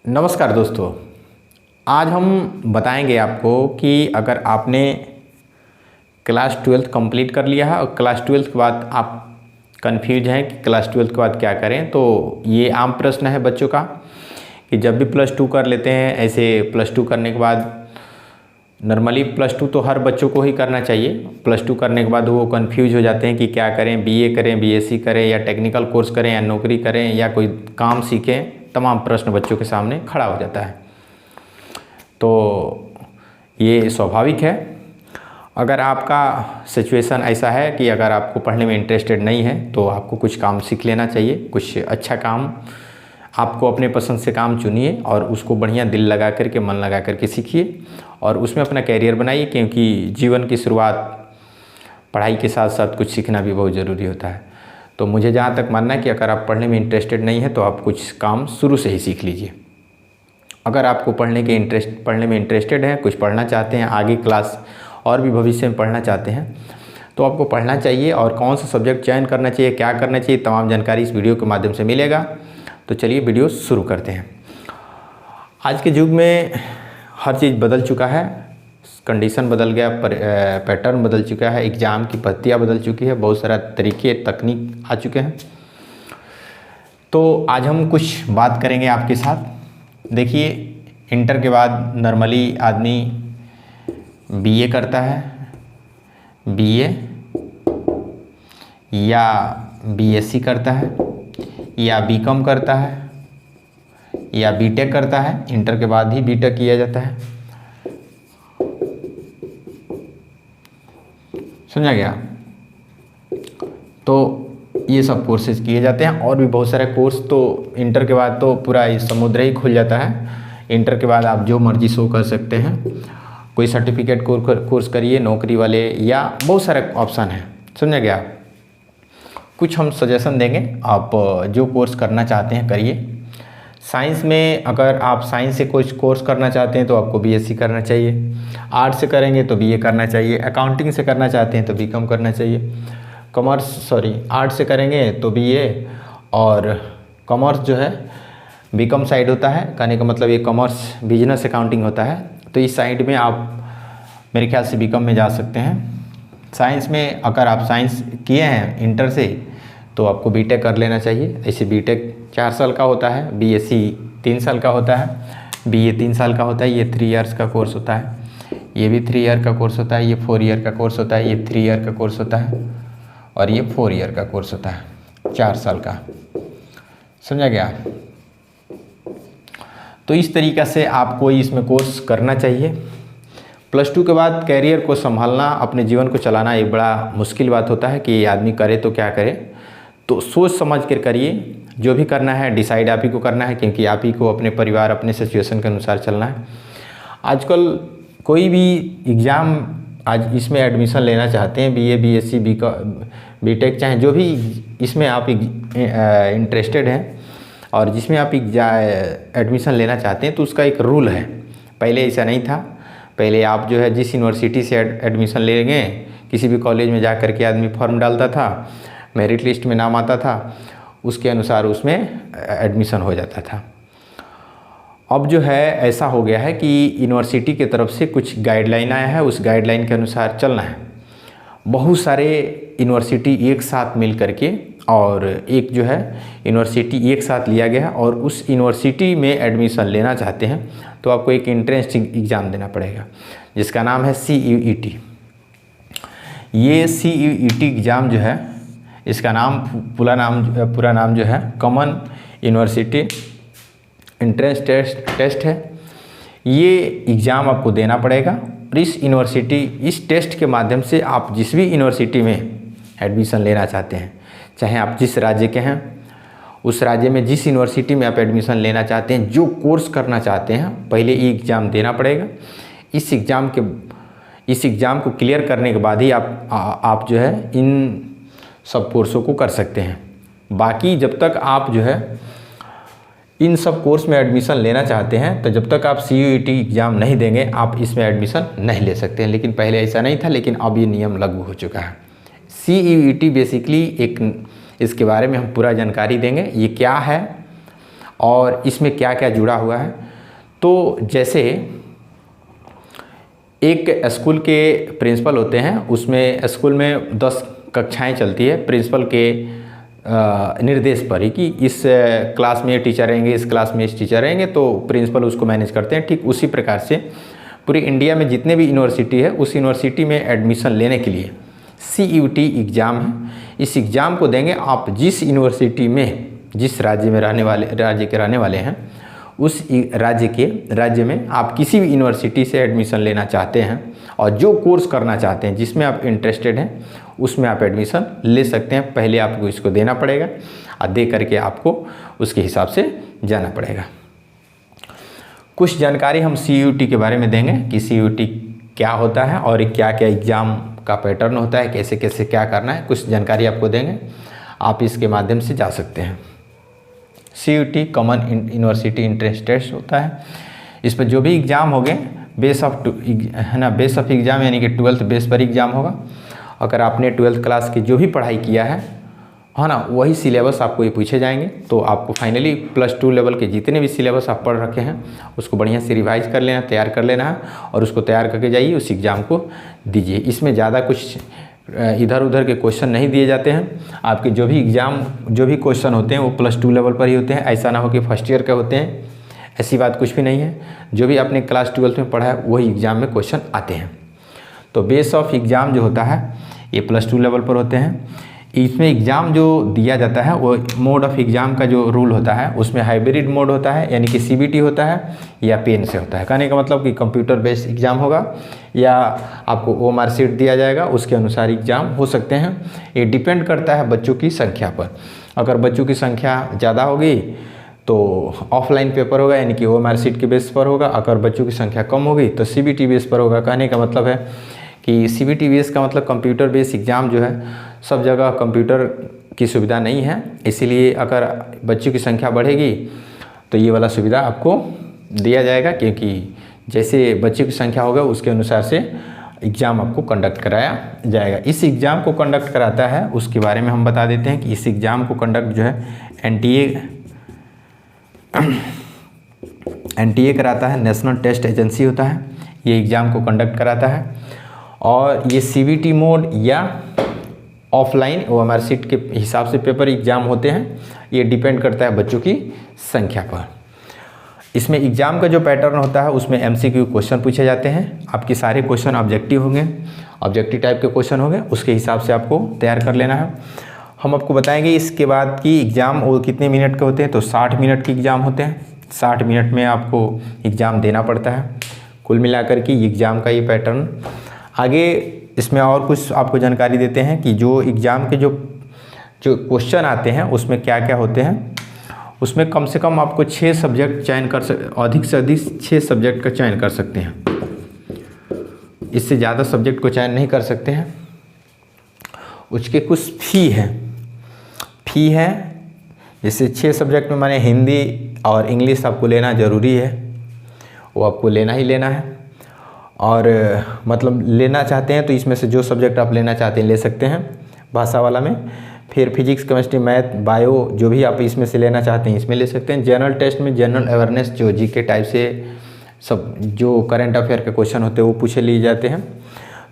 नमस्कार दोस्तों। आज हम बताएंगे आपको कि अगर आपने क्लास ट्वेल्थ कंप्लीट कर लिया है और क्लास ट्वेल्थ के बाद आप कंफ्यूज हैं कि क्लास ट्वेल्थ के बाद क्या करें, तो ये आम प्रश्न है बच्चों का कि जब भी प्लस टू कर लेते हैं, ऐसे प्लस टू करने के बाद नॉर्मली प्लस टू तो हर बच्चों को ही करना चाहिए। प्लस टू करने के बाद वो कंफ्यूज हो जाते हैं कि क्या करें, बीए करें, बीएससी करें या टेक्निकल कोर्स करें या नौकरी करें या कोई काम सीखें। तमाम प्रश्न बच्चों के सामने खड़ा हो जाता है। तो ये स्वाभाविक है। अगर आपका सिचुएशन ऐसा है कि अगर आपको पढ़ने में इंटरेस्टेड नहीं है तो आपको कुछ काम सीख लेना चाहिए। कुछ अच्छा काम, आपको अपने पसंद से काम चुनिए और उसको बढ़िया दिल लगा करके, मन लगा करके सीखिए और उसमें अपना कैरियर बनाइए, क्योंकि जीवन की शुरुआत पढ़ाई के साथ साथ कुछ सीखना भी बहुत ज़रूरी होता है। तो मुझे जहाँ तक मानना है कि अगर आप पढ़ने में इंटरेस्टेड नहीं है तो आप कुछ काम शुरू से ही सीख लीजिए। अगर आपको पढ़ने में इंटरेस्टेड है, कुछ पढ़ना चाहते हैं, आगे क्लास और भी भविष्य में पढ़ना चाहते हैं, तो आपको पढ़ना चाहिए। और कौन सा सब्जेक्ट चयन करना चाहिए, क्या करना चाहिए, तमाम जानकारी इस वीडियो के माध्यम से मिलेगा। तो चलिए वीडियो शुरू करते हैं। आज के युग में हर चीज़ बदल चुका है, कंडीशन बदल गया, पैटर्न बदल चुका है, एग्ज़ाम की पद्धतियाँ बदल चुकी है, बहुत सारा तरीके तकनीक आ चुके हैं। तो आज हम कुछ बात करेंगे आपके साथ। देखिए, इंटर के बाद नॉर्मली आदमी बीए करता है, बीए या बीएससी करता है या बीकॉम करता है या बीटेक करता है। इंटर के बाद ही बीटेक किया जाता है, समझा गया। तो ये सब कोर्सेज किए जाते हैं और भी बहुत सारे कोर्स। तो इंटर के बाद तो पूरा समुद्र ही खुल जाता है। इंटर के बाद आप जो मर्जी सो कर सकते हैं, कोई सर्टिफिकेट कोर्स करिए, नौकरी वाले, या बहुत सारे ऑप्शन हैं, समझा गया। कुछ हम सजेशन देंगे, आप जो कोर्स करना चाहते हैं करिए। साइंस में अगर आप साइंस से कुछ कोर्स करना चाहते हैं तो आपको बीएससी करना चाहिए। आर्ट्स से करेंगे तो बीए करना चाहिए। अकाउंटिंग से करना चाहते हैं तो बीकॉम करना चाहिए। आर्ट्स से करेंगे तो बीए, और कॉमर्स जो है बीकॉम साइड होता है, कहने का मतलब ये कॉमर्स बिजनेस अकाउंटिंग होता है। तो इस साइड में आप मेरे ख्याल से बीकॉम में जा सकते हैं। साइंस में अगर आप साइंस किए हैं इंटर से तो आपको बीटेक कर लेना चाहिए। ऐसे बीटेक 4 साल का होता है, बीएससी 3 साल का होता है, बीए 3 साल का होता है। ये 3 इयर्स का कोर्स होता है, ये भी 3 ईयर का कोर्स होता है, ये 4 ईयर का कोर्स होता है, ये 3 ईयर का कोर्स होता है और ये 4 ईयर का कोर्स होता है, 4 साल का, समझा गया। तो इस तरीक़ा से आपको इसमें कोर्स करना चाहिए। प्लस टू के बाद कैरियर को संभालना, अपने जीवन को चलाना एक बड़ा मुश्किल बात होता है कि आदमी करे तो क्या करे। तो सोच समझ कर करिए, जो भी करना है डिसाइड आप ही को करना है, क्योंकि आप ही को अपने परिवार, अपने सिचुएशन के अनुसार चलना है। आजकल कोई भी एग्ज़ाम, आज इसमें एडमिशन लेना चाहते हैं, बीए, बीएससी, बीटेक, चाहे जो भी इसमें आप इंटरेस्टेड हैं और जिसमें आप एडमिशन लेना चाहते हैं, तो उसका एक रूल है। पहले ऐसा नहीं था। पहले आप जो है जिस यूनिवर्सिटी से एडमिशन लेंगे, किसी भी कॉलेज में जा कर के आदमी फॉर्म डालता था, मेरिट लिस्ट में नाम आता था, उसके अनुसार उसमें एडमिशन हो जाता था। अब जो है ऐसा हो गया है कि यूनिवर्सिटी की तरफ से कुछ गाइडलाइन आया है, उस गाइडलाइन के अनुसार चलना है। बहुत सारे यूनिवर्सिटी एक साथ मिल करके, और एक जो है यूनिवर्सिटी एक साथ लिया गया है, और उस यूनिवर्सिटी में एडमिशन लेना चाहते हैं तो आपको एक एंट्रेंस एग्ज़ाम देना पड़ेगा, जिसका नाम है CUET। ये CUET एग्ज़ाम जो है, इसका नाम पूरा नाम जो है कॉमन यूनिवर्सिटी एंट्रेंस टेस्ट है। ये एग्ज़ाम आपको देना पड़ेगा और इस टेस्ट के माध्यम से आप जिस भी यूनिवर्सिटी में एडमिशन लेना चाहते हैं, चाहे आप जिस राज्य के हैं, उस राज्य में जिस यूनिवर्सिटी में आप एडमिशन लेना चाहते हैं, जो कोर्स करना चाहते हैं, पहले ये एग्ज़ाम देना पड़ेगा। इस एग्ज़ाम को क्लियर करने के बाद ही आप जो है इन सब कोर्सों को कर सकते हैं। बाकी जब तक आप जो है इन सब कोर्स में एडमिशन लेना चाहते हैं, तो जब तक आप CUET एग्ज़ाम नहीं देंगे, आप इसमें एडमिशन नहीं ले सकते हैं। लेकिन पहले ऐसा नहीं था, लेकिन अब ये नियम लागू हो चुका है। CUET बेसिकली इसके बारे में हम पूरा जानकारी देंगे, ये क्या है और इसमें क्या क्या जुड़ा हुआ है। तो जैसे एक स्कूल के प्रिंसिपल होते हैं, उसमें स्कूल में 10 कक्षाएं चलती है प्रिंसिपल के निर्देश पर ही कि इस क्लास में ये टीचर रहेंगे, इस क्लास में इस टीचर रहेंगे, तो प्रिंसिपल उसको मैनेज करते हैं। ठीक उसी प्रकार से पूरी इंडिया में जितने भी यूनिवर्सिटी है, उस यूनिवर्सिटी में एडमिशन लेने के लिए CUT एग्ज़ाम है। इस एग्ज़ाम को देंगे आप जिस यूनिवर्सिटी में, जिस राज्य में राज्य के रहने वाले हैं, उस राज्य में आप किसी भी यूनिवर्सिटी से एडमिशन लेना चाहते हैं और जो कोर्स करना चाहते हैं, जिसमें आप इंटरेस्टेड हैं, उसमें आप एडमिशन ले सकते हैं। पहले आपको इसको देना पड़ेगा और दे करके आपको उसके हिसाब से जाना पड़ेगा। कुछ जानकारी हम CUT के बारे में देंगे कि CUT क्या होता है और क्या क्या एग्ज़ाम का पैटर्न होता है, कैसे कैसे क्या करना है, कुछ जानकारी आपको देंगे। आप इसके माध्यम से जा सकते हैं। CUT common university entrance test होता है। इस पर जो भी एग्ज़ाम होंगे बेस ऑफ एग्ज़ाम यानी कि 12th बेस पर एग्ज़ाम होगा। अगर आपने 12th क्लास की जो भी पढ़ाई किया है ना, वही सिलेबस आपको ये पूछे जाएंगे। तो आपको फाइनली +2 लेवल के जितने भी सिलेबस आप पढ़ रखे हैं उसको बढ़िया से रिवाइज कर लेना, तैयार कर लेना है और उसको तैयार करके जाइए, उस एग्ज़ाम को दीजिए। इसमें ज़्यादा कुछ इधर उधर के क्वेश्चन नहीं दिए जाते हैं। आपके जो भी क्वेश्चन होते हैं वो +2 लेवल पर ही होते हैं। ऐसा ना हो कि फर्स्ट ईयर के होते हैं, ऐसी बात कुछ भी नहीं है। जो भी आपने क्लास 12th में पढ़ा है वही एग्ज़ाम में क्वेश्चन आते हैं। तो बेस ऑफ एग्ज़ाम जो होता है ये +2 लेवल पर होते हैं। इसमें एग्ज़ाम जो दिया जाता है वो मोड ऑफ एग्ज़ाम का जो रूल होता है उसमें हाइब्रिड मोड होता है, यानी कि CBT होता है या पेन से होता है। कहने का मतलब कि कंप्यूटर बेस्ड एग्ज़ाम होगा या आपको OMR शीट दिया जाएगा, उसके अनुसार एग्ज़ाम हो सकते हैं। ये डिपेंड करता है बच्चों की संख्या पर। अगर बच्चों की संख्या ज़्यादा होगी तो ऑफलाइन पेपर होगा, यानी कि OMR शीट के बेस पर होगा। अगर बच्चों की संख्या कम होगी तो CBT बेस पर होगा। कहने का मतलब है कि CBT बेस का मतलब कंप्यूटर बेस्ड एग्ज़ाम जो है, सब जगह कंप्यूटर की सुविधा नहीं है, इसीलिए अगर बच्चों की संख्या बढ़ेगी तो ये वाला सुविधा आपको दिया जाएगा, क्योंकि जैसे बच्चों की संख्या होगा उसके अनुसार से एग्ज़ाम आपको कंडक्ट कराया जाएगा। इस एग्ज़ाम को कंडक्ट कराता है उसके बारे में हम बता देते हैं कि इस एग्ज़ाम को कंडक्ट जो है NTA कराता है, नेशनल टेस्ट एजेंसी होता है, ये एग्ज़ाम को कंडक्ट कराता है। और ये CBT मोड या ऑफलाइन OMR शीट के हिसाब से पेपर एग्ज़ाम होते हैं। ये डिपेंड करता है बच्चों की संख्या पर। इसमें एग्ज़ाम का जो पैटर्न होता है उसमें MCQ क्वेश्चन पूछे जाते हैं। आपके सारे क्वेश्चन ऑब्जेक्टिव होंगे, ऑब्जेक्टिव टाइप के क्वेश्चन होंगे, उसके हिसाब से आपको तैयार कर लेना है। हम आपको बताएंगे इसके बाद की एग्ज़ाम वो कितने मिनट के होते हैं। तो 60 मिनट के एग्ज़ाम होते हैं। 60 मिनट में आपको एग्ज़ाम देना पड़ता है। कुल मिलाकर के एग्ज़ाम का ये पैटर्न। आगे इसमें और कुछ आपको जानकारी देते हैं कि जो एग्ज़ाम के जो क्वेश्चन आते हैं उसमें क्या क्या होते हैं। उसमें कम से कम आपको 6 सब्जेक्ट चयन अधिक से अधिक 6 सब्जेक्ट का चयन कर सकते हैं। इससे ज़्यादा सब्जेक्ट को चयन नहीं कर सकते हैं। उसके कुछ फ़ी है, जैसे 6 सब्जेक्ट में माने हिंदी और इंग्लिश आपको लेना ज़रूरी है, वो आपको लेना ही लेना है। और मतलब लेना चाहते हैं तो इसमें से जो सब्जेक्ट आप लेना चाहते हैं ले सकते हैं भाषा वाला में। फिर फिजिक्स, केमिस्ट्री, मैथ, बायो जो भी आप इसमें से लेना चाहते हैं इसमें ले सकते हैं। जनरल टेस्ट में जनरल अवेयरनेस जो GK टाइप से सब जो करंट अफेयर के क्वेश्चन होते हैं वो पूछे लिए जाते हैं।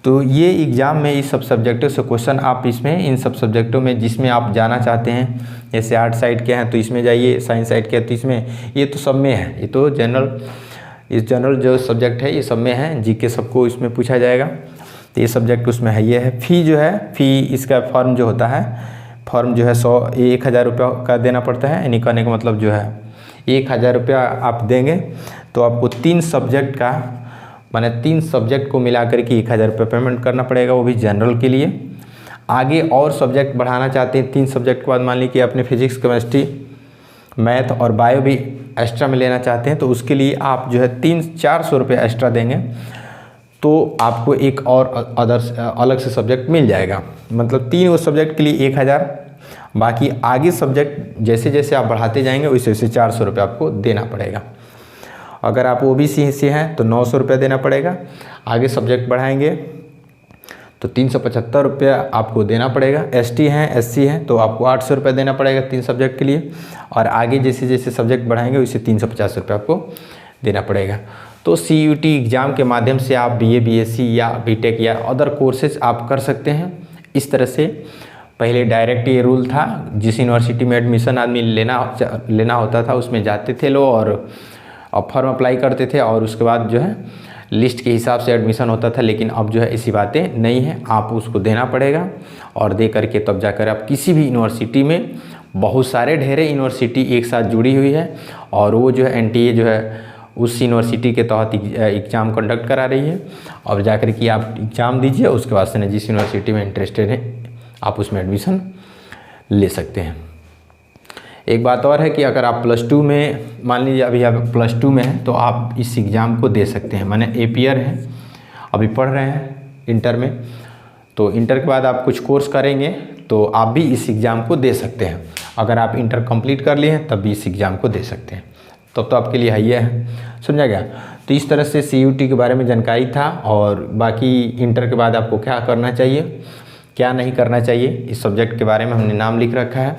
तो ये एग्ज़ाम में इस सब सब्जेक्टों से क्वेश्चन आप इसमें इन सब सब्जेक्टों में जिसमें आप जाना चाहते हैं, जैसे आर्ट साइड के हैं तो इसमें जाइए, साइंस साइड के हैं तो इसमें, ये तो सब में है। ये तो जनरल जो सब्जेक्ट है ये सब में है। GK सबको इसमें पूछा जाएगा, तो ये सब्जेक्ट उसमें है। ये है फ़ी जो है, फ़ी इसका फॉर्म जो होता है, फॉर्म जो है 1,000 रुपया का देना पड़ता है। यानी कहने का मतलब जो है 1,000 रुपया आप देंगे तो आपको 3 सब्जेक्ट का माने 3 सब्जेक्ट को मिला करके 1,000 रुपये पेमेंट करना पड़ेगा, वो भी जनरल के लिए। आगे और सब्जेक्ट बढ़ाना चाहते हैं 3 सब्जेक्ट के बाद, मान लीजिए आपने फिजिक्स, केमिस्ट्री, मैथ और बायो भी एक्स्ट्रा में लेना चाहते हैं तो उसके लिए आप जो है 300-400 रुपये एक्स्ट्रा देंगे तो आपको एक और अलग से सब्जेक्ट मिल जाएगा। मतलब 3 सब्जेक्ट के लिए 1,000, बाकी आगे सब्जेक्ट जैसे जैसे आप बढ़ाते जाएंगे वैसे वैसे 400 रुपये आपको देना पड़ेगा। अगर आप OBC से हैं तो 900 रुपये देना पड़ेगा। आगे सब्जेक्ट बढ़ाएंगे तो 375 रुपया आपको देना पड़ेगा। ST हैं, SC हैं तो आपको 800 रुपये देना पड़ेगा 3 सब्जेक्ट के लिए। और आगे जैसे जैसे सब्जेक्ट बढ़ाएंगे वैसे 350 रुपये आपको देना पड़ेगा। तो CUT एग्ज़ाम के माध्यम से आप BA BSc या BTech या अदर कोर्सेज आप कर सकते हैं। इस तरह से पहले डायरेक्ट ये रूल था, जिस यूनिवर्सिटी में एडमिशन आदमी लेना होता था उसमें जाते थे लोग और फॉर्म अप्लाई करते थे और उसके बाद जो है लिस्ट के हिसाब से एडमिशन होता था। लेकिन अब जो है ऐसी बातें नहीं है, आप उसको देना पड़ेगा और दे करके तब जाकर आप किसी भी यूनिवर्सिटी में, बहुत सारे ढेरे यूनिवर्सिटी एक साथ जुड़ी हुई है और वो जो है NTA जो है उस यूनिवर्सिटी के तहत एग्ज़ाम कंडक्ट करा रही है। और जाकर कि आप एग्ज़ाम दीजिए, उसके बाद से जिस यूनिवर्सिटी में इंटरेस्टेड हैं आप उसमें एडमिशन ले सकते हैं। एक बात और है कि अगर आप +2 में, मान लीजिए अभी आप +2 में हैं तो आप इस एग्ज़ाम को दे सकते हैं। माने APR हैं, अभी पढ़ रहे हैं इंटर में, तो इंटर के बाद आप कुछ कोर्स करेंगे तो आप भी इस एग्ज़ाम को दे सकते हैं। अगर आप इंटर कंप्लीट कर लिए हैं तब भी इस एग्ज़ाम को दे सकते हैं, तब तो आपके लिए हाई है। समझा गया? तो इस तरह से CUT के बारे में जानकारी था। और बाकी इंटर के बाद आपको क्या करना चाहिए, क्या नहीं करना चाहिए, इस सब्जेक्ट के बारे में हमने नाम लिख रखा है।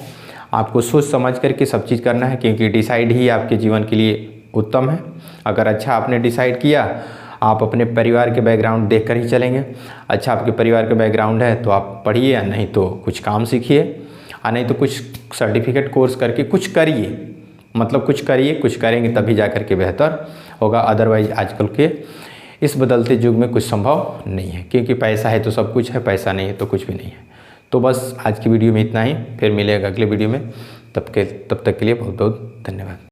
आपको सोच समझ करके सब चीज़ करना है, क्योंकि डिसाइड ही आपके जीवन के लिए उत्तम है। अगर अच्छा आपने डिसाइड किया, आप अपने परिवार के बैकग्राउंड देख कर ही चलेंगे। अच्छा आपके परिवार का बैकग्राउंड है तो आप पढ़िए, या नहीं तो कुछ काम सीखिए, और नहीं तो कुछ सर्टिफिकेट कोर्स करके कुछ करिए। मतलब कुछ करिए, कुछ करेंगे तभी जा कर के बेहतर होगा। अदरवाइज आजकल के इस बदलते युग में कुछ संभव नहीं है, क्योंकि पैसा है तो सब कुछ है, पैसा नहीं है तो कुछ भी नहीं है। तो बस आज की वीडियो में इतना ही, फिर मिलेगा अगले वीडियो में। तब तक के लिए बहुत बहुत धन्यवाद।